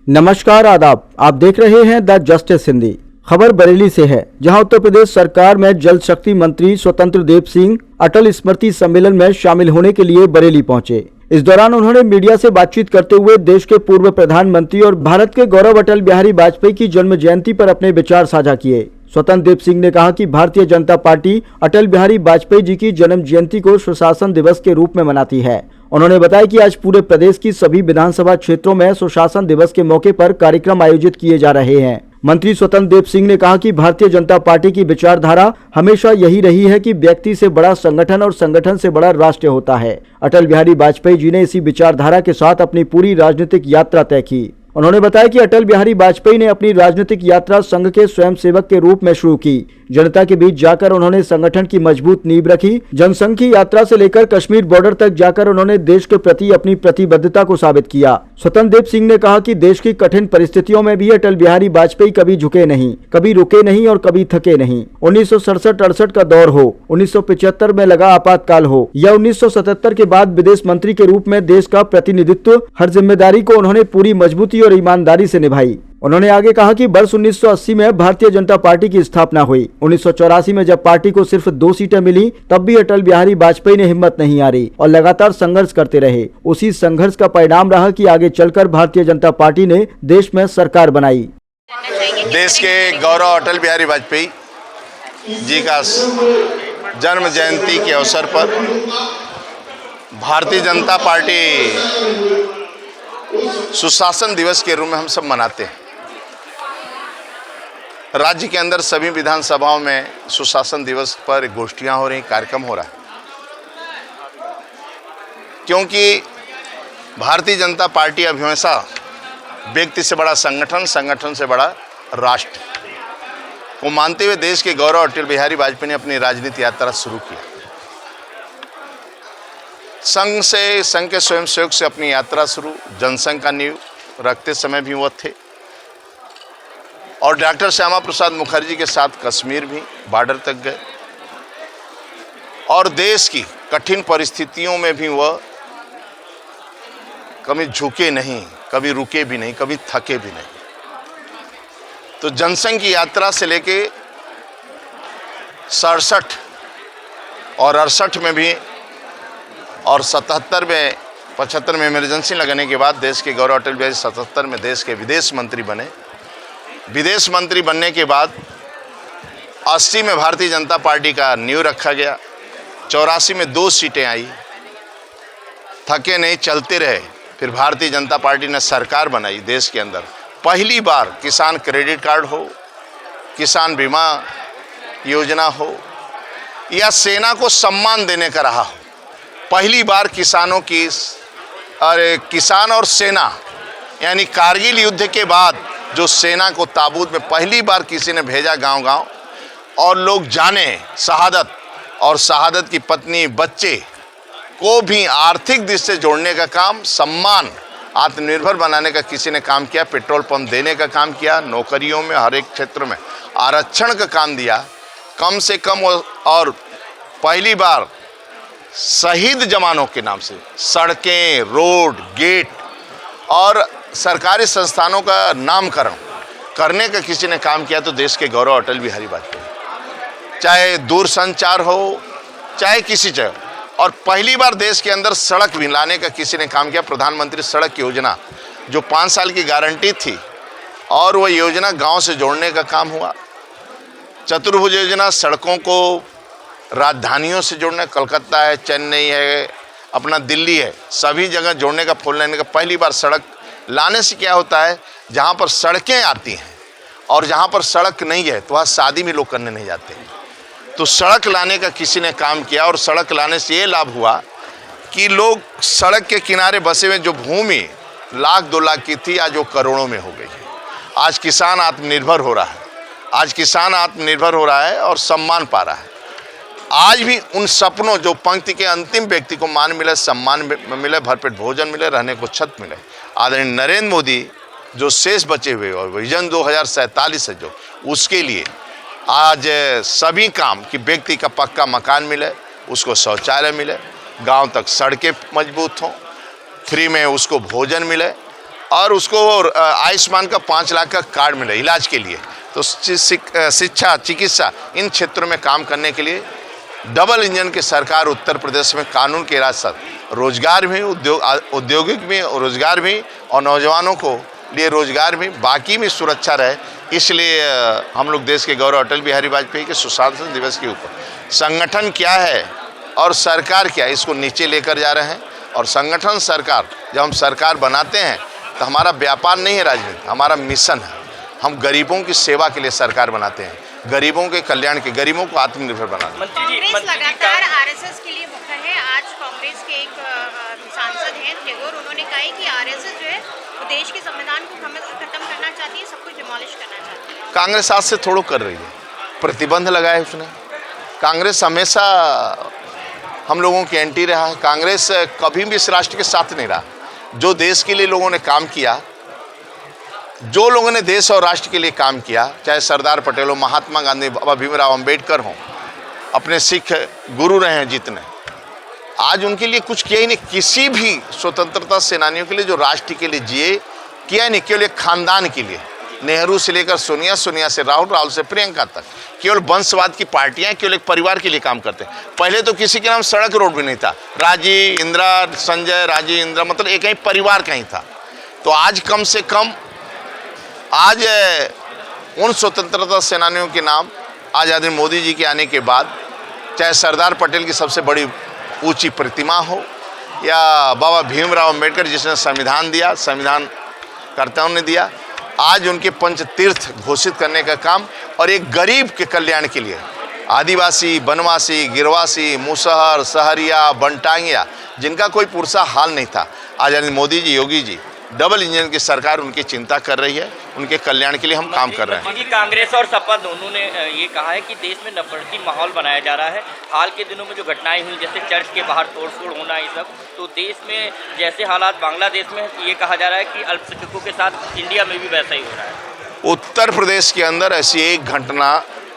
नमस्कार आदाब, आप देख रहे हैं द जस्टिस हिंदी। खबर बरेली से है, जहां उत्तर प्रदेश सरकार में जल शक्ति मंत्री स्वतंत्र देव सिंह अटल स्मृति सम्मेलन में शामिल होने के लिए बरेली पहुंचे। इस दौरान उन्होंने मीडिया से बातचीत करते हुए देश के पूर्व प्रधानमंत्री और भारत के गौरव अटल बिहारी वाजपेयी की जन्म जयंती पर अपने विचार साझा किए। स्वतंत्र देव सिंह ने कहा कि भारतीय जनता पार्टी अटल बिहारी वाजपेयी जी की जन्म जयंती को सुशासन दिवस के रूप में मनाती है। उन्होंने बताया कि आज पूरे प्रदेश की सभी विधानसभा क्षेत्रों में सुशासन दिवस के मौके पर कार्यक्रम आयोजित किए जा रहे हैं। मंत्री स्वतंत्र देव सिंह ने कहा कि भारतीय जनता पार्टी की विचारधारा हमेशा यही रही है कि व्यक्ति से बड़ा संगठन और संगठन से बड़ा राष्ट्र होता है। अटल बिहारी वाजपेयी जी ने इसी विचारधारा के साथ अपनी पूरी राजनीतिक यात्रा तय की। उन्होंने बताया कि अटल बिहारी वाजपेयी ने अपनी राजनीतिक यात्रा संघ के स्वयंसेवक के रूप में शुरू की। जनता के बीच जाकर उन्होंने संगठन की मजबूत नींव रखी। जनसंघ की यात्रा से लेकर कश्मीर बॉर्डर तक जाकर उन्होंने देश के प्रति अपनी प्रतिबद्धता को साबित किया। स्वतंत्र देव सिंह ने कहा कि देश की कठिन परिस्थितियों में भी अटल बिहारी वाजपेयी कभी झुके नहीं, कभी रुके नहीं और कभी थके नहीं। 1967-68 का दौर हो, 1975 में लगा आपातकाल हो या 1977 के बाद विदेश मंत्री के रूप में देश का प्रतिनिधित्व, हर जिम्मेदारी को उन्होंने पूरी मजबूती और ईमानदारी से निभाई। उन्होंने आगे कहा कि वर्ष 1980 में भारतीय जनता पार्टी की स्थापना हुई। 1984 में जब पार्टी को सिर्फ 2 सीटें मिली, तब भी अटल बिहारी वाजपेयी ने हिम्मत नहीं हारी और लगातार संघर्ष करते रहे। उसी संघर्ष का परिणाम रहा कि आगे चलकर भारतीय जनता पार्टी ने देश में सरकार बनाई। देश के गौरव अटल बिहारी वाजपेयी जी का जन्म जयंती के अवसर पर भारतीय जनता पार्टी सुशासन दिवस के रूप में हम सब मनाते हैं। राज्य के अंदर सभी विधानसभाओं में सुशासन दिवस पर गोष्ठियां हो रही, कार्यक्रम हो रहा है, क्योंकि भारतीय जनता पार्टी अब हमेशा व्यक्ति से बड़ा संगठन, संगठन से बड़ा राष्ट्र को मानते हुए देश के गौरव अटल बिहारी वाजपेयी ने अपनी राजनीतिक यात्रा शुरू की। संघ के स्वयंसेवक से अपनी यात्रा शुरू, जनसंघ का नींव रखते समय भी वो थे और डॉक्टर श्यामा प्रसाद मुखर्जी के साथ कश्मीर भी बॉर्डर तक गए और देश की कठिन परिस्थितियों में भी वह कभी झुके नहीं, कभी रुके भी नहीं, कभी थके भी नहीं। तो जनसंघ की यात्रा से लेके 67 और 68 में भी और 77 में 75 में इमरजेंसी लगने के बाद देश के गौरव अटल बिहारी 77 में देश के विदेश मंत्री बने। विदेश मंत्री बनने के बाद 80 में भारतीय जनता पार्टी का नींव रखा गया। 84 में 2 सीटें आई, थके नहीं, चलते रहे। फिर भारतीय जनता पार्टी ने सरकार बनाई। देश के अंदर पहली बार किसान क्रेडिट कार्ड हो, किसान बीमा योजना हो या सेना को सम्मान देने का रहा हो, पहली बार किसानों की किसान और सेना यानी कारगिल युद्ध के बाद जो सेना को ताबूत में पहली बार किसी ने भेजा गांव-गांव और लोग जाने शहादत और शहादत की पत्नी बच्चे को भी आर्थिक दृष्टि से जोड़ने का काम, सम्मान, आत्मनिर्भर बनाने का किसी ने काम किया, पेट्रोल पंप देने का काम किया, नौकरियों में हर एक क्षेत्र में आरक्षण का काम दिया, कम से कम और पहली बार शहीद जवानों के नाम से सड़कें, रोड, गेट और सरकारी संस्थानों का नामकरण करने का किसी ने काम किया तो देश के गौरव अटल बिहारी वाजपेयी। चाहे दूरसंचार हो, चाहे किसी जगह, और पहली बार देश के अंदर सड़क भी लाने का किसी ने काम किया। प्रधानमंत्री सड़क योजना जो 5 साल की गारंटी थी और वह योजना गांव से जोड़ने का काम हुआ। चतुर्भुज योजना सड़कों को राजधानियों से जोड़ने, कलकत्ता है, चेन्नई है, अपना दिल्ली है, सभी जगह जोड़ने का, फोर लेने का पहली बार सड़क लाने से क्या होता है, जहाँ पर सड़कें आती हैं और जहाँ पर सड़क नहीं है तो वहाँ शादी भी लोग करने नहीं जाते हैं। तो सड़क लाने का किसी ने काम किया और सड़क लाने से ये लाभ हुआ कि लोग सड़क के किनारे बसे हुए जो भूमि लाख 2 लाख की थी आज वो करोड़ों में हो गई है। आज किसान आत्मनिर्भर हो रहा है, आज किसान आत्मनिर्भर हो रहा है और सम्मान पा रहा है। आज भी उन सपनों जो पंक्ति के अंतिम व्यक्ति को मान मिले, सम्मान मिले, भरपेट भोजन मिले, रहने को छत मिले, आदरणीय नरेंद्र मोदी जो शेष बचे हुए और विजन 2047 है जो, उसके लिए आज सभी काम कि व्यक्ति का पक्का मकान मिले, उसको शौचालय मिले, गांव तक सड़कें मजबूत हों, फ्री में उसको भोजन मिले और उसको आयुष्मान का 5 लाख का कार्ड मिले इलाज के लिए। तो शिक्षा, चिकित्सा, इन क्षेत्रों में काम करने के लिए डबल इंजन की सरकार उत्तर प्रदेश में कानून के राज साथ रोजगार भी, औद्योगिक भी रोजगार भी, और नौजवानों को लिए रोजगार भी, बाकी भी सुरक्षा रहे। इसलिए हम लोग देश के गौरव अटल बिहारी वाजपेयी के सुशासन दिवस के ऊपर संगठन क्या है और सरकार क्या है, इसको नीचे लेकर जा रहे हैं। और संगठन, सरकार, जब हम सरकार बनाते हैं तो हमारा व्यापार नहीं है राजनीति, हमारा मिशन है। हम गरीबों की सेवा के लिए सरकार बनाते हैं, गरीबों के कल्याण के, गरीबों को आत्मनिर्भर बनाते हैं। कांग्रेस लगातार आरएसएस के लिए मुखर है। आज कांग्रेस के एक सांसद हैं टेगोर, उन्होंने कहा है कि आरएसएस जो है वो देश के संविधान को खत्म करना चाहती है, सब कुछ डिमोलिश करना चाहती है। कांग्रेस आज से थोड़ा कर रही है, प्रतिबंध लगाए उसने। कांग्रेस हमेशा हम लोगों की एंटी रहा है। कांग्रेस कभी भी इस राष्ट्र के साथ नहीं रहा। जो देश के लिए लोगों ने काम किया, जो लोगों ने देश और राष्ट्र के लिए काम किया, चाहे सरदार पटेल हो, महात्मा गांधी, बाबा भीमराव अंबेडकर हो, अपने सिख गुरु रहे हैं जितने, आज उनके लिए कुछ किया ही नहीं। किसी भी स्वतंत्रता सेनानियों के लिए जो राष्ट्र के लिए जिए, किया ही नहीं। केवल एक खानदान के लिए, नेहरू से लेकर सोनिया, सोनिया से राहुल, राहुल से प्रियंका तक, केवल वंशवाद की पार्टियां केवल एक परिवार के लिए काम करते हैं। पहले तो किसी के नाम सड़क रोड भी नहीं था। राजी, इंदिरा, संजय, राजी, इंदिरा, मतलब एक ही परिवार का ही था। तो आज कम से कम आज उन स्वतंत्रता सेनानियों के नाम आज आदरणीय मोदी जी के आने के बाद, चाहे सरदार पटेल की सबसे बड़ी ऊंची प्रतिमा हो, या बाबा भीमराव अंबेडकर जिसने संविधान दिया, संविधान कर्ताओं ने दिया, आज उनके पंचतीर्थ घोषित करने का काम, और एक गरीब के कल्याण के लिए, आदिवासी, वनवासी, गिरवासी, मुसहर, सहरिया, बनटांगिया, जिनका कोई पुरसा हाल नहीं था, आज आदरणीय मोदी जी, योगी जी, डबल इंजन की सरकार उनकी चिंता कर रही है। उनके कल्याण के लिए हम काम कर रहे हैं। कांग्रेस और सपा दोनों ने ये कहा है कि देश में नफरती माहौल बनाया जा रहा है। हाल के दिनों में जो घटनाएं हुई, जैसे चर्च के बाहर तोड़फोड़ होना, ये सब, तो देश में जैसे हालात बांग्लादेश में, ये कहा जा रहा है कि अल्पसंख्यकों के साथ इंडिया में भी वैसा ही हो रहा है। उत्तर प्रदेश के अंदर ऐसी एक घटना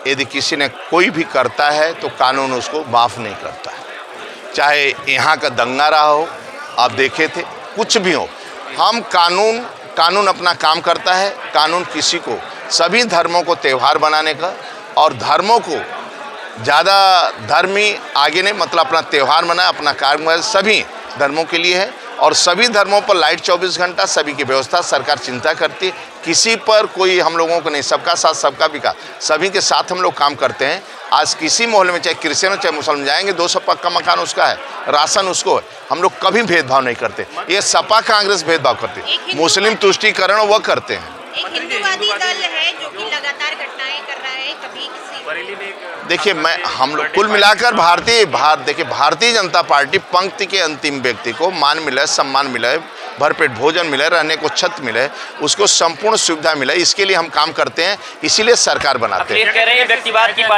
यदि किसी ने कोई भी करता है तो कानून उसको माफ़ नहीं करता है। चाहे यहाँ का दंगा रहा हो, आप देखे थे, कुछ भी हो, हम कानून अपना काम करता है। कानून किसी को, सभी धर्मों को त्यौहार बनाने का, और धर्मों को ज़्यादा धर्मी आगे नहीं, मतलब अपना त्यौहार मनाए, अपना कार्य सभी धर्मों के लिए है। और सभी धर्मों पर लाइट 24 घंटा, सभी की व्यवस्था सरकार चिंता करती है। किसी पर कोई हम लोगों को नहीं, सबका साथ सबका विकास, सभी के साथ हम लोग काम करते हैं। आज किसी मोहल्ले में चाहे क्रिश्चियन हो चाहे मुसलमान जाएंगे, 200 पक्का मकान उसका है, राशन उसको है। हम लोग कभी भेदभाव नहीं करते। ये सपा कांग्रेस भेदभाव करती है, मुस्लिम तुष्टीकरण वह करते हैं। एक हिंदूवादी दल है जो कि लगातार घटनाएं कर रहा है, कभी किसी, देखिए, हम लोग कुल मिलाकर भारतीय जनता पार्टी पंक्ति के अंतिम व्यक्ति को मान मिले, सम्मान मिले, भरपेट भोजन मिले, रहने को छत मिले, उसको संपूर्ण सुविधा मिले, इसके लिए हम काम करते हैं। इसीलिए सरकार बनाते हैं। कह रहे हैं व्यक्तिवाद की